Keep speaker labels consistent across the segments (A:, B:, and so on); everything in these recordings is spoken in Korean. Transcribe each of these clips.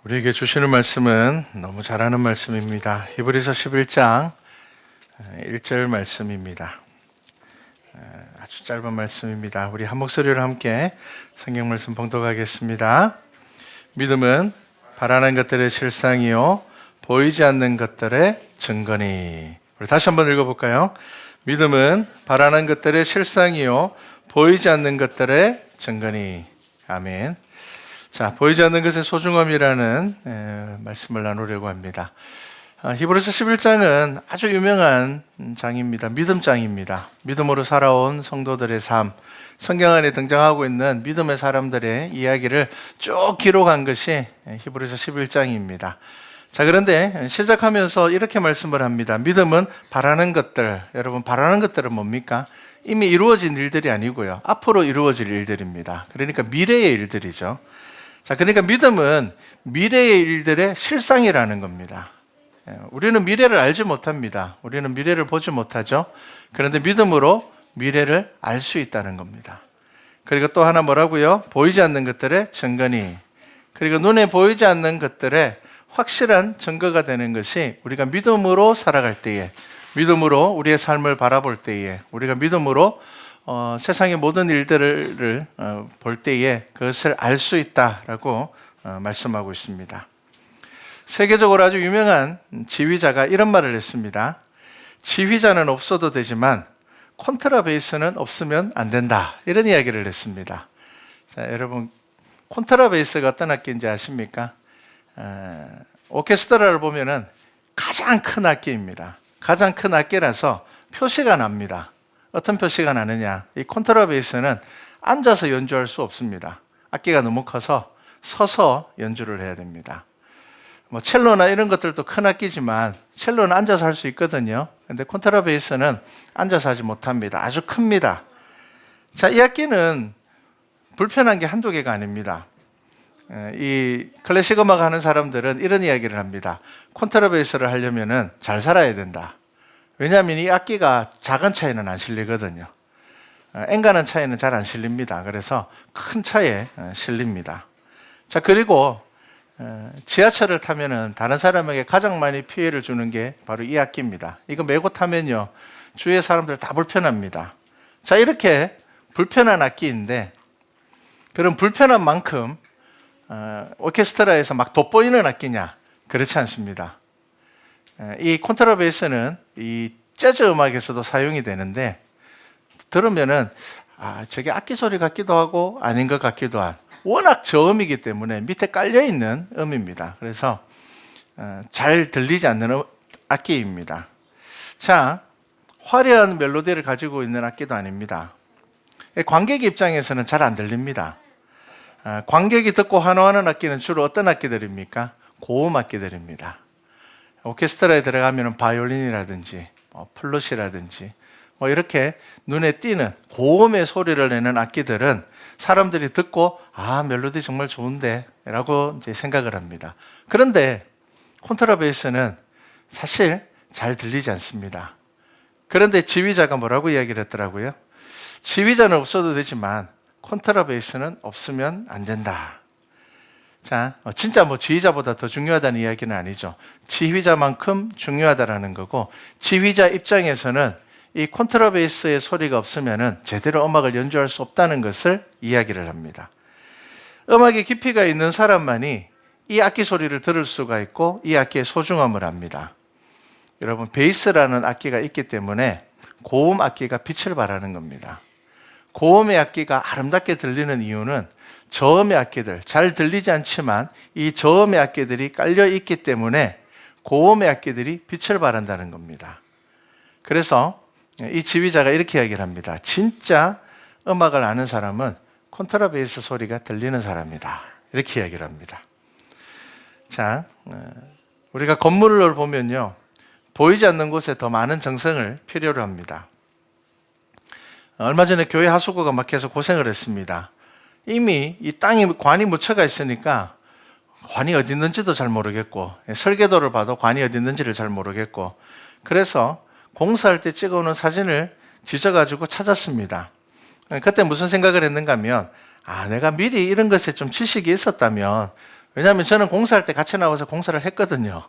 A: 우리에게 주시는 말씀은 너무 잘하는 말씀입니다. 히브리서 11장 1절 말씀입니다. 아주 짧은 말씀입니다. 우리 한 목소리로 함께 성경 말씀 봉독하겠습니다. 믿음은 바라는 것들의 실상이요 보이지 않는 것들의 증거니. 우리 다시 한번 읽어볼까요? 믿음은 바라는 것들의 실상이요 보이지 않는 것들의 증거니. 아멘. 자, 보이지 않는 것의 소중함이라는 말씀을 나누려고 합니다. 히브리서 11장은 아주 유명한 장입니다. 믿음장입니다. 믿음으로 살아온 성도들의 삶, 성경 안에 등장하고 있는 믿음의 사람들의 이야기를 쭉 기록한 것이 히브리서 11장입니다. 자, 그런데 시작하면서 이렇게 말씀을 합니다. 믿음은 바라는 것들, 여러분 바라는 것들은 뭡니까? 이미 이루어진 일들이 아니고요. 앞으로 이루어질 일들입니다. 그러니까 미래의 일들이죠. 자, 그러니까 믿음은 미래의 일들의 실상이라는 겁니다. 우리는 미래를 알지 못합니다. 우리는 미래를 보지 못하죠. 그런데 믿음으로 미래를 알 수 있다는 겁니다. 그리고 또 하나 뭐라고요? 보이지 않는 것들의 증거니. 그리고 눈에 보이지 않는 것들의 확실한 증거가 되는 것이 우리가 믿음으로 살아갈 때에, 믿음으로 우리의 삶을 바라볼 때에, 우리가 믿음으로 세상의 모든 일들을 볼 때에 그것을 알 수 있다라고 말씀하고 있습니다. 세계적으로 아주 유명한 지휘자가 이런 말을 했습니다. 지휘자는 없어도 되지만 콘트라베이스는 없으면 안 된다. 이런 이야기를 했습니다. 자, 여러분 콘트라베이스가 어떤 악기인지 아십니까? 오케스트라를 보면은 가장 큰 악기입니다. 가장 큰 악기라서 표시가 납니다. 어떤 표시가 나느냐? 이 콘트라베이스는 앉아서 연주할 수 없습니다. 악기가 너무 커서 서서 연주를 해야 됩니다. 뭐 첼로나 이런 것들도 큰 악기지만 첼로는 앉아서 할 수 있거든요. 그런데 콘트라베이스는 앉아서 하지 못합니다. 아주 큽니다. 자, 이 악기는 불편한 게 한두 개가 아닙니다. 이 클래식 음악 하는 사람들은 이런 이야기를 합니다. 콘트라베이스를 하려면은 잘 살아야 된다. 왜냐하면 이 악기가 작은 차에는 안 실리거든요. 엔간한 차에는 잘 안 실립니다. 그래서 큰 차에 실립니다. 자, 그리고 지하철을 타면은 다른 사람에게 가장 많이 피해를 주는 게 바로 이 악기입니다. 이거 메고 타면요 주위의 사람들 다 불편합니다. 자, 이렇게 불편한 악기인데 그런 불편한 만큼 오케스트라에서 막 돋보이는 악기냐? 그렇지 않습니다. 이 콘트라베이스는 이 재즈 음악에서도 사용이 되는데 들으면은 저게 악기 소리 같기도 하고 아닌 것 같기도 한 워낙 저음이기 때문에 밑에 깔려 있는 음입니다. 그래서 잘 들리지 않는 악기입니다. 자, 화려한 멜로디를 가지고 있는 악기도 아닙니다. 관객 입장에서는 잘 안 들립니다. 관객이 듣고 환호하는 악기는 주로 어떤 악기들입니까? 고음 악기들입니다. 오케스트라에 들어가면 바이올린이라든지 플룻이라든지 이렇게 눈에 띄는 고음의 소리를 내는 악기들은 사람들이 듣고 멜로디 정말 좋은데 라고 이제 생각을 합니다. 그런데 콘트라베이스는 사실 잘 들리지 않습니다. 그런데 지휘자가 뭐라고 이야기를 했더라고요? 지휘자는 없어도 되지만 콘트라베이스는 없으면 안 된다. 자, 진짜 지휘자보다 더 중요하다는 이야기는 아니죠. 지휘자만큼 중요하다라는 거고, 지휘자 입장에서는 이 콘트라베이스의 소리가 없으면은 제대로 음악을 연주할 수 없다는 것을 이야기를 합니다. 음악에 깊이가 있는 사람만이 이 악기 소리를 들을 수가 있고 이 악기의 소중함을 압니다. 여러분, 베이스라는 악기가 있기 때문에 고음 악기가 빛을 발하는 겁니다. 고음의 악기가 아름답게 들리는 이유는 저음의 악기들, 잘 들리지 않지만 이 저음의 악기들이 깔려 있기 때문에 고음의 악기들이 빛을 발한다는 겁니다. 그래서 이 지휘자가 이렇게 이야기를 합니다. 진짜 음악을 아는 사람은 콘트라베이스 소리가 들리는 사람이다. 이렇게 이야기를 합니다. 자, 우리가 건물을 보면요, 보이지 않는 곳에 더 많은 정성을 필요로 합니다. 얼마 전에 교회 하수구가 막혀서 고생을 했습니다. 이미 이 땅에 관이 묻혀가 있으니까 관이 어디 있는지도 잘 모르겠고 설계도를 봐도 관이 어디 있는지를 잘 모르겠고 그래서 공사할 때 찍어오는 사진을 뒤져가지고 찾았습니다. 그때 무슨 생각을 했는가 하면 내가 미리 이런 것에 좀 지식이 있었다면 왜냐하면 저는 공사할 때 같이 나와서 공사를 했거든요.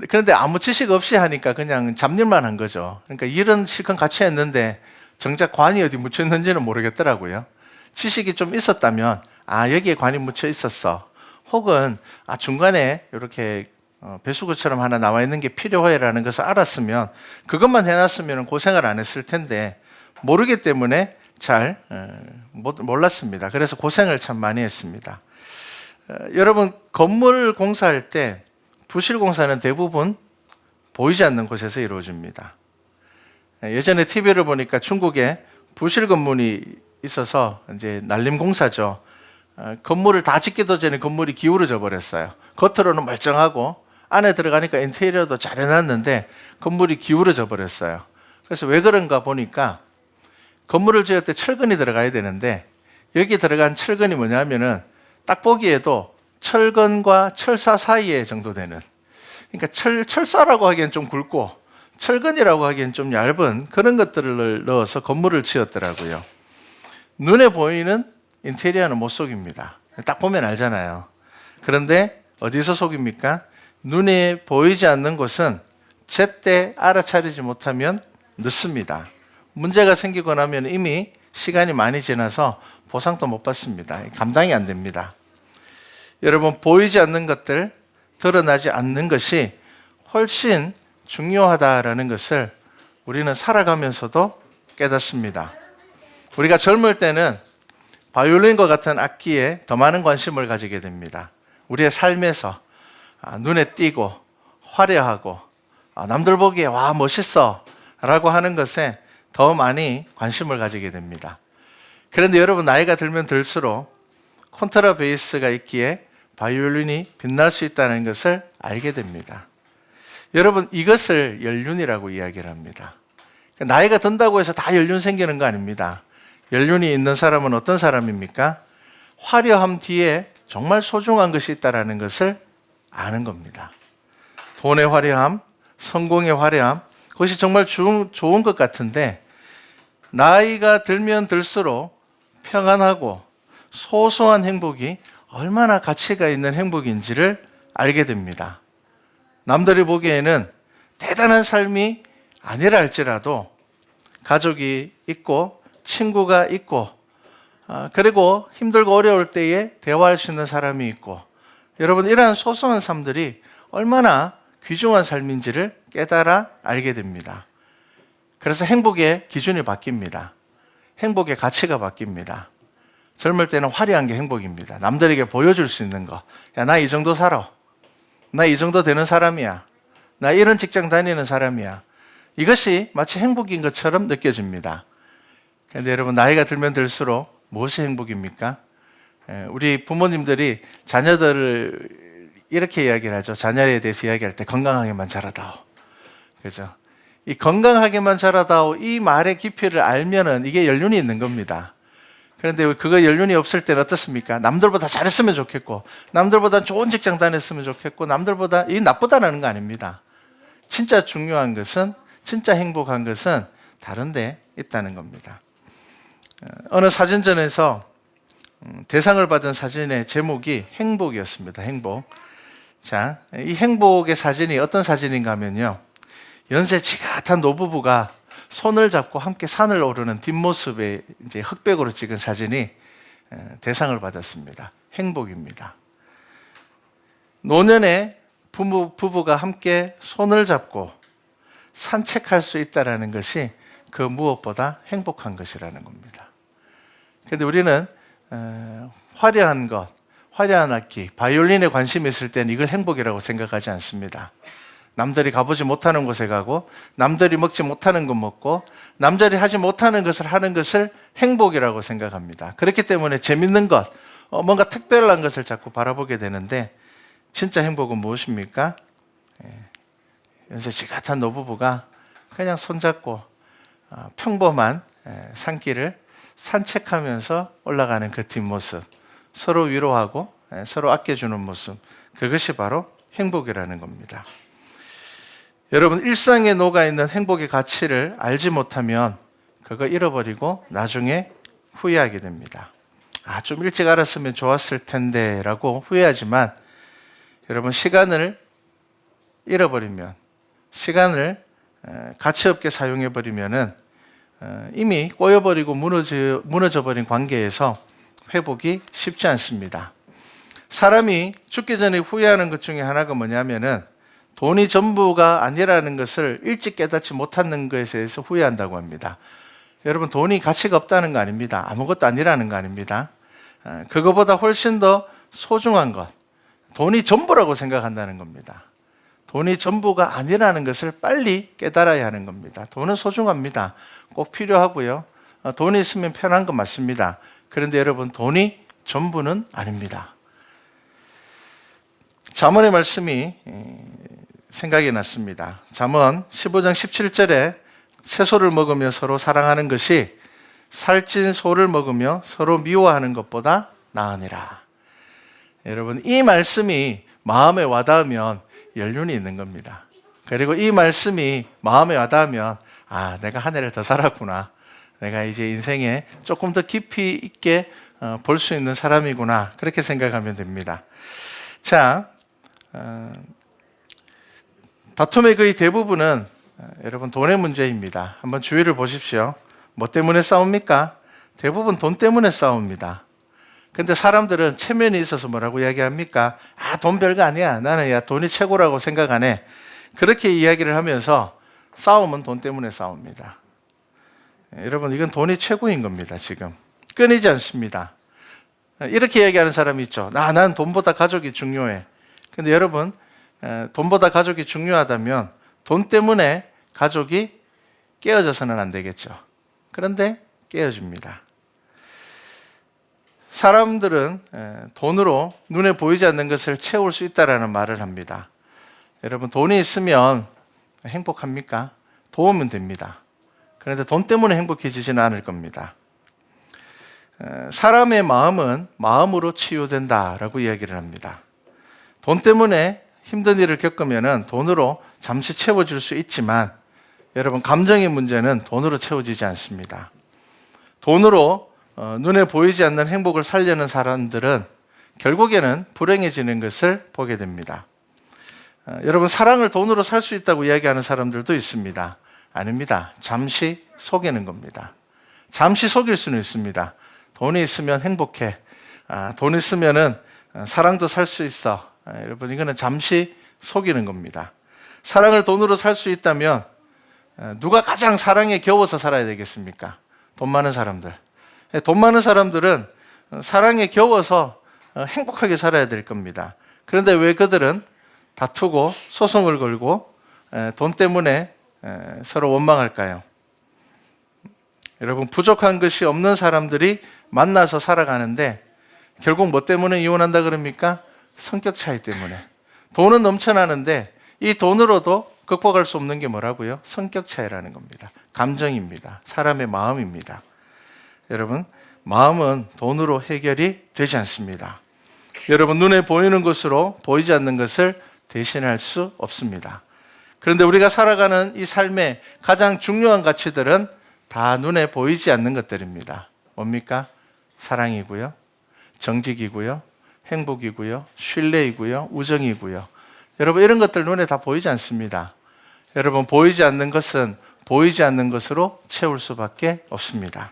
A: 그런데 아무 지식 없이 하니까 그냥 잡일만 한 거죠. 그러니까 일은 실컷 같이 했는데 정작 관이 어디 묻혀 있는지는 모르겠더라고요. 지식이 좀 있었다면 여기에 관이 묻혀 있었어. 혹은 중간에 이렇게 배수구처럼 하나 나와 있는 게 필요해라는 것을 알았으면 그것만 해놨으면 고생을 안 했을 텐데 모르기 때문에 잘 몰랐습니다. 그래서 고생을 참 많이 했습니다. 여러분, 건물 공사할 때 부실 공사는 대부분 보이지 않는 곳에서 이루어집니다. 예전에 TV를 보니까 중국에 부실 건물이 있어서 이제 난림 공사죠. 건물을 다 짓기도 전에 건물이 기울어져 버렸어요. 겉으로는 멀쩡하고 안에 들어가니까 인테리어도 잘 해놨는데 건물이 기울어져 버렸어요. 그래서 왜 그런가 보니까 건물을 지을 때 철근이 들어가야 되는데 여기 들어간 철근이 뭐냐면은 딱 보기에도 철근과 철사 사이에 정도 되는, 그러니까 철사라고 하기엔 좀 굵고 철근이라고 하기엔 좀 얇은 그런 것들을 넣어서 건물을 지었더라고요. 눈에 보이는 인테리어는 못 속입니다. 딱 보면 알잖아요. 그런데 어디서 속입니까? 눈에 보이지 않는 곳은 제때 알아차리지 못하면 늦습니다. 문제가 생기고 나면 이미 시간이 많이 지나서 보상도 못 받습니다. 감당이 안 됩니다. 여러분, 보이지 않는 것들, 드러나지 않는 것이 훨씬 중요하다라는 것을 우리는 살아가면서도 깨닫습니다. 우리가 젊을 때는 바이올린과 같은 악기에 더 많은 관심을 가지게 됩니다. 우리의 삶에서 눈에 띄고 화려하고 남들 보기에 와 멋있어 라고 하는 것에 더 많이 관심을 가지게 됩니다. 그런데 여러분, 나이가 들면 들수록 콘트라베이스가 있기에 바이올린이 빛날 수 있다는 것을 알게 됩니다. 여러분, 이것을 연륜이라고 이야기를 합니다. 나이가 든다고 해서 다 연륜 생기는 거 아닙니다. 연륜이 있는 사람은 어떤 사람입니까? 화려함 뒤에 정말 소중한 것이 있다는 것을 아는 겁니다. 돈의 화려함, 성공의 화려함, 그것이 정말 좋은 것 같은데 나이가 들면 들수록 평안하고 소소한 행복이 얼마나 가치가 있는 행복인지를 알게 됩니다. 남들이 보기에는 대단한 삶이 아니라 할지라도 가족이 있고 친구가 있고 그리고 힘들고 어려울 때에 대화할 수 있는 사람이 있고, 여러분, 이러한 소소한 삶들이 얼마나 귀중한 삶인지를 깨달아 알게 됩니다. 그래서 행복의 기준이 바뀝니다. 행복의 가치가 바뀝니다. 젊을 때는 화려한 게 행복입니다. 남들에게 보여줄 수 있는 거. 야, 나 이 정도 살아. 나 이 정도 되는 사람이야. 나 이런 직장 다니는 사람이야. 이것이 마치 행복인 것처럼 느껴집니다. 그런데 여러분, 나이가 들면 들수록 무엇이 행복입니까? 우리 부모님들이 자녀들을 이렇게 이야기를 하죠. 자녀에 대해서 이야기할 때 건강하게만 자라다오. 그죠? 이 건강하게만 자라다오, 이 말의 깊이를 알면은 이게 연륜이 있는 겁니다. 그런데 그거 연륜이 없을 때는 어떻습니까? 남들보다 잘했으면 좋겠고, 남들보다 좋은 직장 다녔으면 좋겠고, 남들보다 이 나쁘다는 거 아닙니다. 진짜 중요한 것은, 진짜 행복한 것은 다른 데 있다는 겁니다. 어느 사진전에서 대상을 받은 사진의 제목이 행복이었습니다. 행복. 자, 이 행복의 사진이 어떤 사진인가 하면요, 연세 지긋한 노부부가 손을 잡고 함께 산을 오르는 뒷모습에 이제 흑백으로 찍은 사진이 대상을 받았습니다. 행복입니다. 노년에 부부가 함께 손을 잡고 산책할 수 있다는 것이 그 무엇보다 행복한 것이라는 겁니다. 그런데 우리는 화려한 것, 화려한 악기, 바이올린에 관심이 있을 때는 이걸 행복이라고 생각하지 않습니다. 남들이 가보지 못하는 곳에 가고, 남들이 먹지 못하는 것 먹고, 남들이 하지 못하는 것을 하는 것을 행복이라고 생각합니다. 그렇기 때문에 재밌는 것, 뭔가 특별한 것을 자꾸 바라보게 되는데, 진짜 행복은 무엇입니까? 연세 지긋한 노부부가 그냥 손잡고 평범한 산길을 산책하면서 올라가는 그 뒷모습, 서로 위로하고 서로 아껴주는 모습, 그것이 바로 행복이라는 겁니다. 여러분, 일상에 녹아있는 행복의 가치를 알지 못하면 그거 잃어버리고 나중에 후회하게 됩니다. 좀 일찍 알았으면 좋았을 텐데 라고 후회하지만 여러분 시간을 잃어버리면 시간을 가치없게 사용해버리면은 이미 꼬여버리고 무너져버린 관계에서 회복이 쉽지 않습니다. 사람이 죽기 전에 후회하는 것 중에 하나가 뭐냐면은 돈이 전부가 아니라는 것을 일찍 깨닫지 못하는 것에 대해서 후회한다고 합니다. 여러분 돈이 가치가 없다는 거 아닙니다. 아무것도 아니라는 거 아닙니다. 그거보다 훨씬 더 소중한 것, 돈이 전부라고 생각한다는 겁니다. 돈이 전부가 아니라는 것을 빨리 깨달아야 하는 겁니다. 돈은 소중합니다. 꼭 필요하고요. 돈이 있으면 편한 건 맞습니다. 그런데 여러분 돈이 전부는 아닙니다. 잠언의 말씀이 생각이 났습니다. 잠언 15장 17절에 채소를 먹으며 서로 사랑하는 것이 살찐 소를 먹으며 서로 미워하는 것보다 나으니라. 여러분 이 말씀이 마음에 와닿으면 연륜이 있는 겁니다. 그리고 이 말씀이 마음에 와닿으면 내가 한 해를 더 살았구나. 내가 이제 인생에 조금 더 깊이 있게 볼 수 있는 사람이구나. 그렇게 생각하면 됩니다. 자, 다툼의 거의 대부분은 여러분 돈의 문제입니다. 한번 주위를 보십시오. 뭐 때문에 싸웁니까? 대부분 돈 때문에 싸웁니다. 근데 사람들은 체면이 있어서 뭐라고 이야기합니까? 돈 별거 아니야. 나는 돈이 최고라고 생각하네. 그렇게 이야기를 하면서 싸움은 돈 때문에 싸웁니다. 여러분 이건 돈이 최고인 겁니다. 지금 끊이지 않습니다. 이렇게 이야기하는 사람이 있죠. 난 돈보다 가족이 중요해. 근데 여러분 돈보다 가족이 중요하다면 돈 때문에 가족이 깨어져서는 안 되겠죠. 그런데 깨어집니다. 사람들은 돈으로 눈에 보이지 않는 것을 채울 수 있다라는 말을 합니다. 여러분 돈이 있으면 행복합니까? 도우면 됩니다. 그런데 돈 때문에 행복해지지는 않을 겁니다. 사람의 마음은 마음으로 치유된다라고 이야기를 합니다. 돈 때문에 힘든 일을 겪으면 돈으로 잠시 채워줄 수 있지만 여러분 감정의 문제는 돈으로 채워지지 않습니다. 돈으로 눈에 보이지 않는 행복을 살려는 사람들은 결국에는 불행해지는 것을 보게 됩니다. 여러분 사랑을 돈으로 살 수 있다고 이야기하는 사람들도 있습니다. 아닙니다. 잠시 속이는 겁니다. 잠시 속일 수는 있습니다. 돈이 있으면 행복해. 돈 있으면은 사랑도 살 수 있어. 여러분 이거는 잠시 속이는 겁니다. 사랑을 돈으로 살 수 있다면 누가 가장 사랑에 겨워서 살아야 되겠습니까? 돈 많은 사람들. 돈 많은 사람들은 사랑에 겨워서 행복하게 살아야 될 겁니다. 그런데 왜 그들은 다투고 소송을 걸고 돈 때문에 서로 원망할까요? 여러분 부족한 것이 없는 사람들이 만나서 살아가는데 결국 뭐 때문에 이혼한다 그럽니까? 성격 차이 때문에. 돈은 넘쳐나는데 이 돈으로도 극복할 수 없는 게 뭐라고요? 성격 차이라는 겁니다. 감정입니다. 사람의 마음입니다. 여러분 마음은 돈으로 해결이 되지 않습니다. 여러분 눈에 보이는 것으로 보이지 않는 것을 대신할 수 없습니다. 그런데 우리가 살아가는 이 삶의 가장 중요한 가치들은 다 눈에 보이지 않는 것들입니다. 뭡니까? 사랑이고요, 정직이고요, 행복이고요, 신뢰이고요, 우정이고요. 여러분 이런 것들 눈에 다 보이지 않습니다. 여러분 보이지 않는 것은 보이지 않는 것으로 채울 수밖에 없습니다.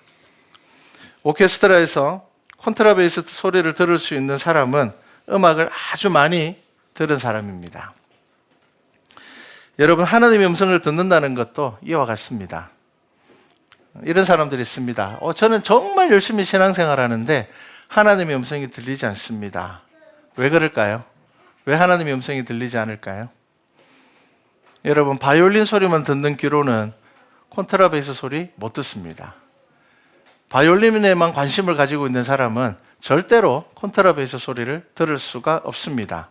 A: 오케스트라에서 콘트라베이스 소리를 들을 수 있는 사람은 음악을 아주 많이 들은 사람입니다. 여러분 하나님의 음성을 듣는다는 것도 이와 같습니다. 이런 사람들이 있습니다. 저는 정말 열심히 신앙생활하는데 하나님의 음성이 들리지 않습니다. 왜 그럴까요? 왜 하나님의 음성이 들리지 않을까요? 여러분 바이올린 소리만 듣는 귀로는 콘트라베이스 소리 못 듣습니다. 바이올린에만 관심을 가지고 있는 사람은 절대로 콘트라베이스 소리를 들을 수가 없습니다.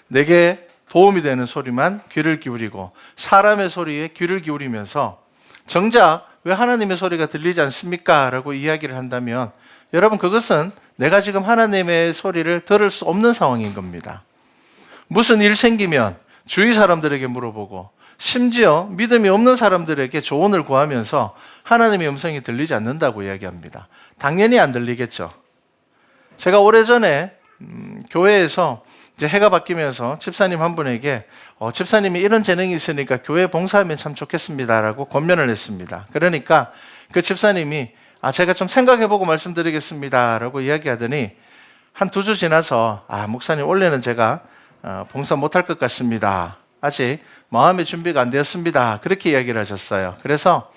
A: 내게 도움이 되는 소리만 귀를 기울이고 사람의 소리에 귀를 기울이면서 정작 왜 하나님의 소리가 들리지 않습니까? 라고 이야기를 한다면 여러분 그것은 내가 지금 하나님의 소리를 들을 수 없는 상황인 겁니다. 무슨 일 생기면 주위 사람들에게 물어보고 심지어 믿음이 없는 사람들에게 조언을 구하면서 하나님의 음성이 들리지 않는다고 이야기합니다. 당연히 안 들리겠죠. 제가 오래전에 교회에서 이제 해가 바뀌면서 집사님 한 분에게 집사님이 이런 재능이 있으니까 교회 봉사하면 참 좋겠습니다라고 권면을 했습니다. 그러니까 그 집사님이 제가 좀 생각해보고 말씀드리겠습니다라고 이야기하더니 한 2주 지나서 목사님 원래는 제가 봉사 못할 것 같습니다. 아직 마음의 준비가 안 되었습니다. 그렇게 이야기를 하셨어요. 그래서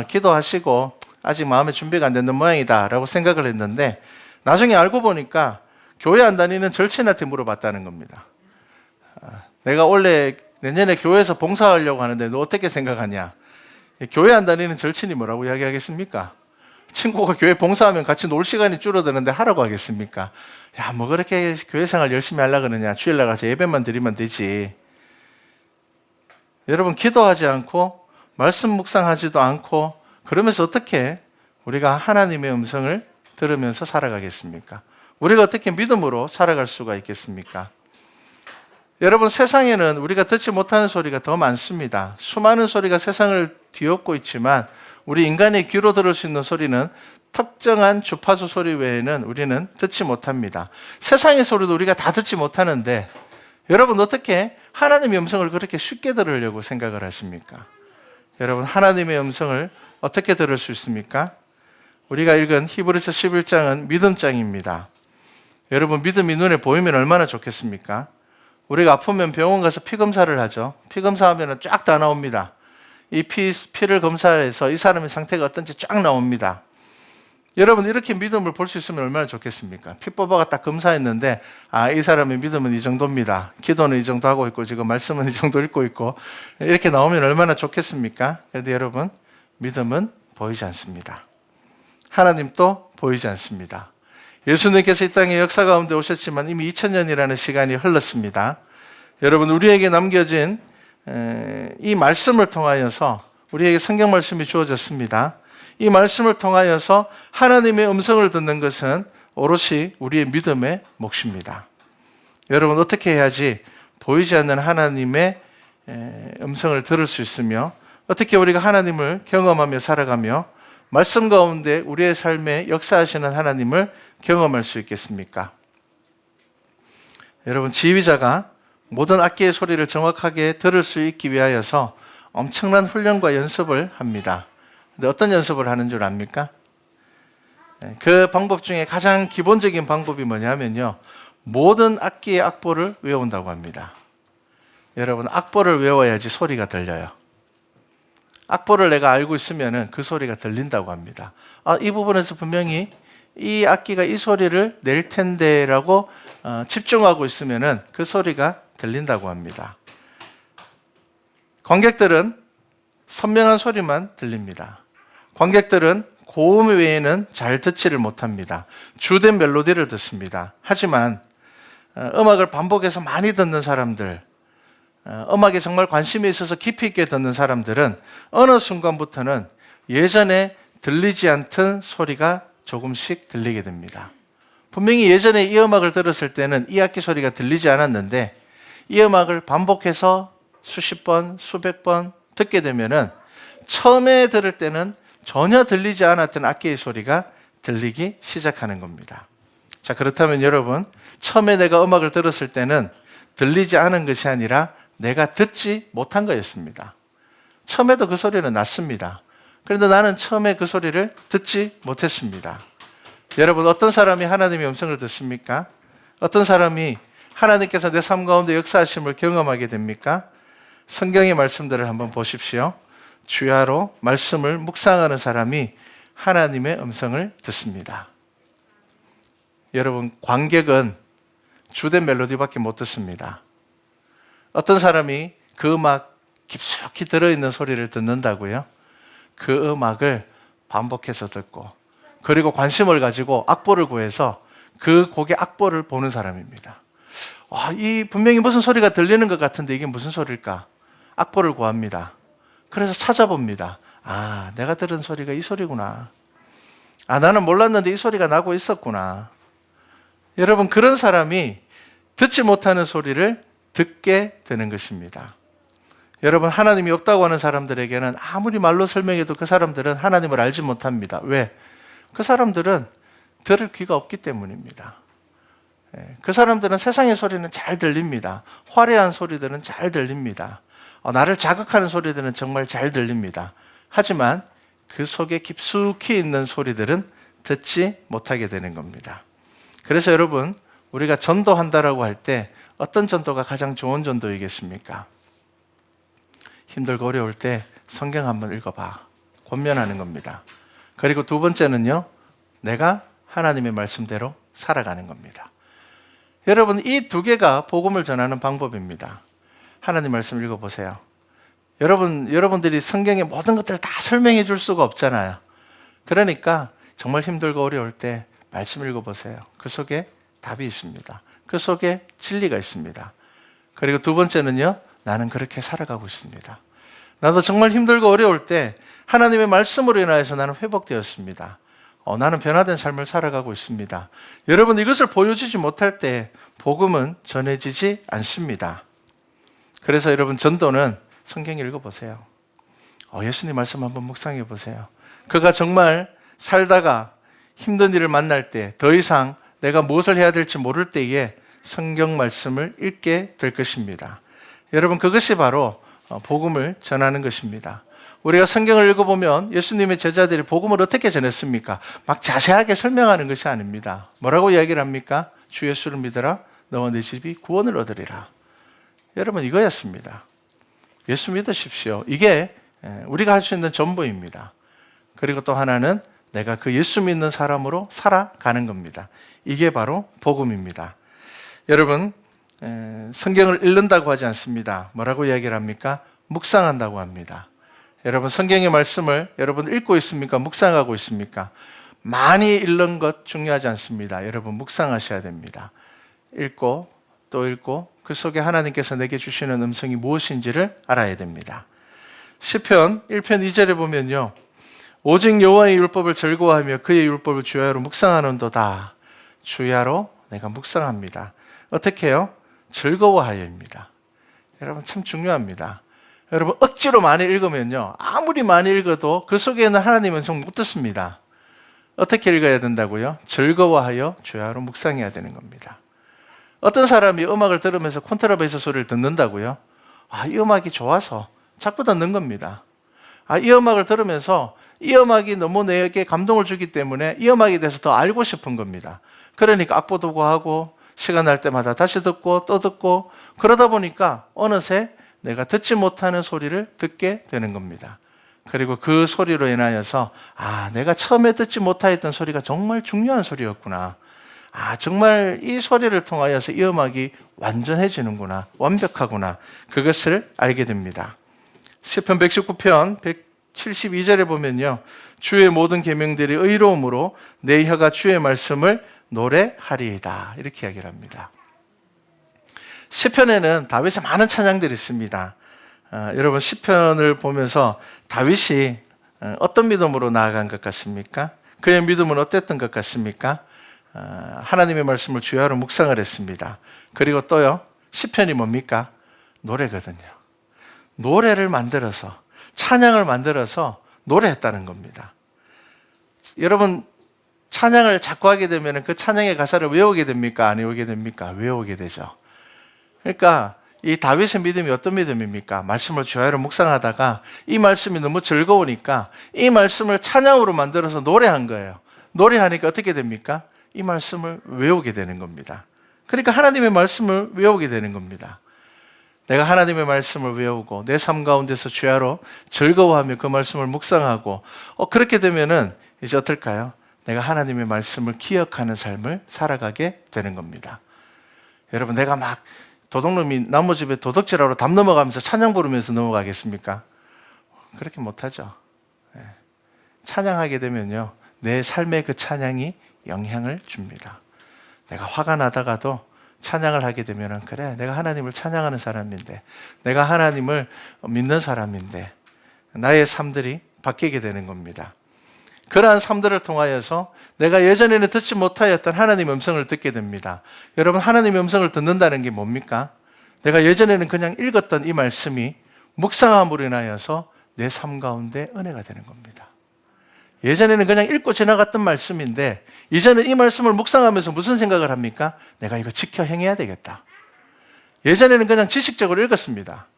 A: 기도하시고 아직 마음의 준비가 안 되는 모양이다 라고 생각을 했는데 나중에 알고 보니까 교회 안 다니는 절친한테 물어봤다는 겁니다. 내가 원래 내년에 교회에서 봉사하려고 하는데 너 어떻게 생각하냐? 교회 안 다니는 절친이 뭐라고 이야기하겠습니까? 친구가 교회 봉사하면 같이 놀 시간이 줄어드는데 하라고 하겠습니까? 야, 뭐 그렇게 교회 생활 열심히 하려고 그러냐? 주일날 가서 예배만 드리면 되지. 여러분, 기도하지 않고 말씀 묵상하지도 않고 그러면서 어떻게 우리가 하나님의 음성을 들으면서 살아가겠습니까? 우리가 어떻게 믿음으로 살아갈 수가 있겠습니까? 여러분, 세상에는 우리가 듣지 못하는 소리가 더 많습니다. 수많은 소리가 세상을 뒤엎고 있지만 우리 인간의 귀로 들을 수 있는 소리는 특정한 주파수 소리 외에는 우리는 듣지 못합니다. 세상의 소리도 우리가 다 듣지 못하는데 여러분, 어떻게 하나님의 음성을 그렇게 쉽게 들으려고 생각을 하십니까? 여러분, 하나님의 음성을 어떻게 들을 수 있습니까? 우리가 읽은 히브리서 11장은 믿음장입니다. 여러분, 믿음이 눈에 보이면 얼마나 좋겠습니까? 우리가 아프면 병원 가서 피 검사를 하죠. 피 검사하면 쫙 다 나옵니다. 이 피를 검사해서 이 사람의 상태가 어떤지 쫙 나옵니다. 여러분, 이렇게 믿음을 볼 수 있으면 얼마나 좋겠습니까? 피 뽑아가 딱 검사했는데 이 사람의 믿음은 이 정도입니다. 기도는 이 정도 하고 있고 지금 말씀은 이 정도 읽고 있고 이렇게 나오면 얼마나 좋겠습니까? 그런데 여러분, 믿음은 보이지 않습니다. 하나님도 보이지 않습니다. 예수님께서 이 땅에 역사 가운데 오셨지만 이미 2000년이라는 시간이 흘렀습니다. 여러분, 우리에게 남겨진 이 말씀을 통하여서 우리에게 성경 말씀이 주어졌습니다. 이 말씀을 통하여서 하나님의 음성을 듣는 것은 오롯이 우리의 믿음의 몫입니다. 여러분, 어떻게 해야지 보이지 않는 하나님의 음성을 들을 수 있으며 어떻게 우리가 하나님을 경험하며 살아가며 말씀 가운데 우리의 삶에 역사하시는 하나님을 경험할 수 있겠습니까? 여러분, 지휘자가 모든 악기의 소리를 정확하게 들을 수 있기 위하여서 엄청난 훈련과 연습을 합니다. 근데 어떤 연습을 하는 줄 압니까? 그 방법 중에 가장 기본적인 방법이 뭐냐면요, 모든 악기의 악보를 외운다고 합니다. 여러분, 악보를 외워야지 소리가 들려요. 악보를 내가 알고 있으면 그 소리가 들린다고 합니다. 이 부분에서 분명히 이 악기가 이 소리를 낼 텐데 라고 집중하고 있으면 그 소리가 들린다고 합니다. 관객들은 선명한 소리만 들립니다. 관객들은 고음 외에는 잘 듣지를 못합니다. 주된 멜로디를 듣습니다. 하지만 음악을 반복해서 많이 듣는 사람들, 음악에 정말 관심이 있어서 깊이 있게 듣는 사람들은 어느 순간부터는 예전에 들리지 않던 소리가 조금씩 들리게 됩니다. 분명히 예전에 이 음악을 들었을 때는 이 악기 소리가 들리지 않았는데 이 음악을 반복해서 수십 번, 수백 번 듣게 되면은 처음에 들을 때는 전혀 들리지 않았던 악기의 소리가 들리기 시작하는 겁니다. 자, 그렇다면 여러분, 처음에 내가 음악을 들었을 때는 들리지 않은 것이 아니라 내가 듣지 못한 거였습니다. 처음에도 그 소리는 났습니다. 그런데 나는 처음에 그 소리를 듣지 못했습니다. 여러분, 어떤 사람이 하나님의 음성을 듣습니까? 어떤 사람이 하나님께서 내 삶 가운데 역사하심을 경험하게 됩니까? 성경의 말씀들을 한번 보십시오. 주야로 말씀을 묵상하는 사람이 하나님의 음성을 듣습니다. 여러분, 관객은 주된 멜로디밖에 못 듣습니다. 어떤 사람이 그 음악 깊숙이 들어있는 소리를 듣는다고요? 그 음악을 반복해서 듣고 그리고 관심을 가지고 악보를 구해서 그 곡의 악보를 보는 사람입니다. 이 분명히 무슨 소리가 들리는 것 같은데 이게 무슨 소리일까? 악보를 구합니다. 그래서 찾아봅니다. 내가 들은 소리가 이 소리구나. 나는 몰랐는데 이 소리가 나고 있었구나. 여러분, 그런 사람이 듣지 못하는 소리를 듣게 되는 것입니다. 여러분, 하나님이 없다고 하는 사람들에게는 아무리 말로 설명해도 그 사람들은 하나님을 알지 못합니다. 왜? 그 사람들은 들을 귀가 없기 때문입니다. 그 사람들은 세상의 소리는 잘 들립니다. 화려한 소리들은 잘 들립니다. 나를 자극하는 소리들은 정말 잘 들립니다. 하지만 그 속에 깊숙이 있는 소리들은 듣지 못하게 되는 겁니다. 그래서 여러분, 우리가 전도한다라고 할 때 어떤 전도가 가장 좋은 전도이겠습니까? 힘들고 어려울 때 성경 한번 읽어봐. 권면하는 겁니다. 그리고 두 번째는요, 내가 하나님의 말씀대로 살아가는 겁니다. 여러분, 이 두 개가 복음을 전하는 방법입니다. 하나님 말씀 읽어보세요. 여러분들이 성경의 모든 것들을 다 설명해 줄 수가 없잖아요. 그러니까 정말 힘들고 어려울 때 말씀 읽어보세요. 그 속에 답이 있습니다. 그 속에 진리가 있습니다. 그리고 두 번째는요, 나는 그렇게 살아가고 있습니다. 나도 정말 힘들고 어려울 때 하나님의 말씀으로 인하여서 나는 회복되었습니다. 나는 변화된 삶을 살아가고 있습니다. 여러분, 이것을 보여주지 못할 때 복음은 전해지지 않습니다. 그래서 여러분, 전도는 성경 읽어보세요. 예수님 말씀 한번 묵상해 보세요. 그가 정말 살다가 힘든 일을 만날 때, 더 이상 내가 무엇을 해야 될지 모를 때에 성경 말씀을 읽게 될 것입니다. 여러분, 그것이 바로 복음을 전하는 것입니다. 우리가 성경을 읽어보면 예수님의 제자들이 복음을 어떻게 전했습니까? 막 자세하게 설명하는 것이 아닙니다. 뭐라고 이야기를 합니까? 주 예수를 믿어라. 너와 네 집이 구원을 얻으리라. 여러분, 이거였습니다. 예수 믿으십시오. 이게 우리가 할 수 있는 전부입니다. 그리고 또 하나는 내가 그 예수 믿는 사람으로 살아가는 겁니다. 이게 바로 복음입니다. 여러분, 성경을 읽는다고 하지 않습니다. 뭐라고 이야기를 합니까? 묵상한다고 합니다. 여러분, 성경의 말씀을 여러분 읽고 있습니까? 묵상하고 있습니까? 많이 읽는 것 중요하지 않습니다. 여러분, 묵상하셔야 됩니다. 읽고 또 읽고 그 속에 하나님께서 내게 주시는 음성이 무엇인지를 알아야 됩니다. 시편 1편 2절에 보면요, 오직 여호와의 율법을 즐거워하며 그의 율법을 주야로 묵상하는도다. 주야로 내가 묵상합니다. 어떻게 해요? 즐거워하여입니다. 여러분, 참 중요합니다. 여러분, 억지로 많이 읽으면요, 아무리 많이 읽어도 그 속에는 하나님의 음성 못 듣습니다. 어떻게 읽어야 된다고요? 즐거워하여 주야로 묵상해야 되는 겁니다. 어떤 사람이 음악을 들으면서 콘트라베이스 소리를 듣는다고요? 이 음악이 좋아서 자꾸 듣는 겁니다. 이 음악을 들으면서 이 음악이 너무 내게 감동을 주기 때문에 이 음악에 대해서 더 알고 싶은 겁니다. 그러니까 악보도 구하고 시간 날 때마다 다시 듣고 또 듣고, 그러다 보니까 어느새 내가 듣지 못하는 소리를 듣게 되는 겁니다. 그리고 그 소리로 인하여서 내가 처음에 듣지 못하였던 소리가 정말 중요한 소리였구나. 정말 이 소리를 통하여서 이 음악이 완전해지는구나, 완벽하구나, 그것을 알게 됩니다. 시편 119편 172절에 보면요, 주의 모든 계명들이 의로움으로 내 혀가 주의 말씀을 노래하리이다, 이렇게 이야기를 합니다. 시편에는 다윗의 많은 찬양들이 있습니다. 여러분, 시편을 보면서 다윗이 어떤 믿음으로 나아간 것 같습니까? 그의 믿음은 어땠던 것 같습니까? 하나님의 말씀을 주야로 묵상을 했습니다. 그리고 또요, 시편이 뭡니까? 노래거든요. 노래를 만들어서, 찬양을 만들어서 노래했다는 겁니다. 여러분, 찬양을 자꾸 하게 되면 그 찬양의 가사를 외우게 됩니까? 안 외우게 됩니까? 외우게 되죠. 그러니까 이 다윗의 믿음이 어떤 믿음입니까? 말씀을 주야로 묵상하다가 이 말씀이 너무 즐거우니까 이 말씀을 찬양으로 만들어서 노래한 거예요. 노래하니까 어떻게 됩니까? 이 말씀을 외우게 되는 겁니다. 그러니까 하나님의 말씀을 외우게 되는 겁니다. 내가 하나님의 말씀을 외우고 내 삶 가운데서 주야로 즐거워하며 그 말씀을 묵상하고, 그렇게 되면은 이제 어떨까요? 내가 하나님의 말씀을 기억하는 삶을 살아가게 되는 겁니다. 여러분, 내가 막 도둑놈이 나무 집에 도둑질하러 담 넘어가면서 찬양 부르면서 넘어가겠습니까? 그렇게 못하죠. 찬양하게 되면요, 내 삶의 그 찬양이 영향을 줍니다. 내가 화가 나다가도 찬양을 하게 되면, 그래, 내가 하나님을 찬양하는 사람인데, 내가 하나님을 믿는 사람인데, 나의 삶들이 바뀌게 되는 겁니다. 그러한 삶들을 통하여서 내가 예전에는 듣지 못하였던 하나님의 음성을 듣게 됩니다. 여러분, 하나님의 음성을 듣는다는 게 뭡니까? 내가 예전에는 그냥 읽었던 이 말씀이 묵상함으로 인하여서 내 삶 가운데 은혜가 되는 겁니다. 예전에는 그냥 읽고 지나갔던 말씀인데 이제는 이 말씀을 묵상하면서 무슨 생각을 합니까? 내가 이거 지켜 행해야 되겠다. 예전에는 그냥 지식적으로 읽었습니다.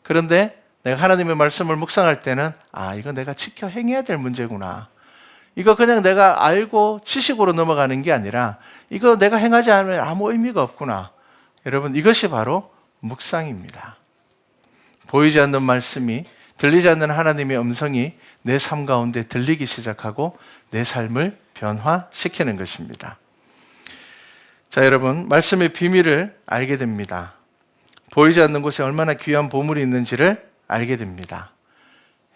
A: 그런데 내가 하나님의 말씀을 묵상할 때는 이거 내가 지켜 행해야 될 문제구나. 이거 그냥 내가 알고 지식으로 넘어가는 게 아니라 이거 내가 행하지 않으면 아무 의미가 없구나. 여러분, 이것이 바로 묵상입니다. 보이지 않는 말씀이, 들리지 않는 하나님의 음성이 내 삶 가운데 들리기 시작하고 내 삶을 변화시키는 것입니다. 자, 여러분, 말씀의 비밀을 알게 됩니다. 보이지 않는 곳에 얼마나 귀한 보물이 있는지를 알게 됩니다.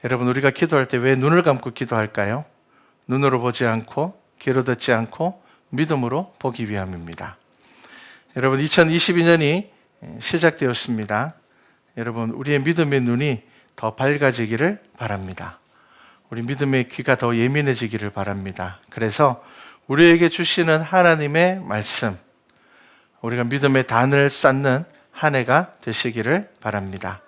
A: 여러분, 우리가 기도할 때 왜 눈을 감고 기도할까요? 눈으로 보지 않고 귀로 듣지 않고 믿음으로 보기 위함입니다. 여러분, 2022년이 시작되었습니다. 여러분, 우리의 믿음의 눈이 더 밝아지기를 바랍니다. 우리 믿음의 귀가 더 예민해지기를 바랍니다. 그래서 우리에게 주시는 하나님의 말씀, 우리가 믿음의 단을 쌓는 한 해가 되시기를 바랍니다.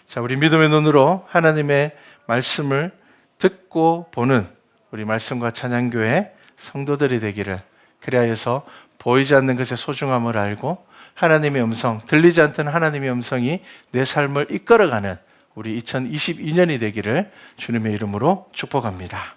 A: 자, 우리 믿음의 눈으로 하나님의 말씀을 듣고 보는 우리 말씀과 찬양교회 성도들이 되기를, 그리하여서 보이지 않는 것의 소중함을 알고 하나님의 음성, 들리지 않던 하나님의 음성이 내 삶을 이끌어가는 우리 2022년이 되기를 주님의 이름으로 축복합니다.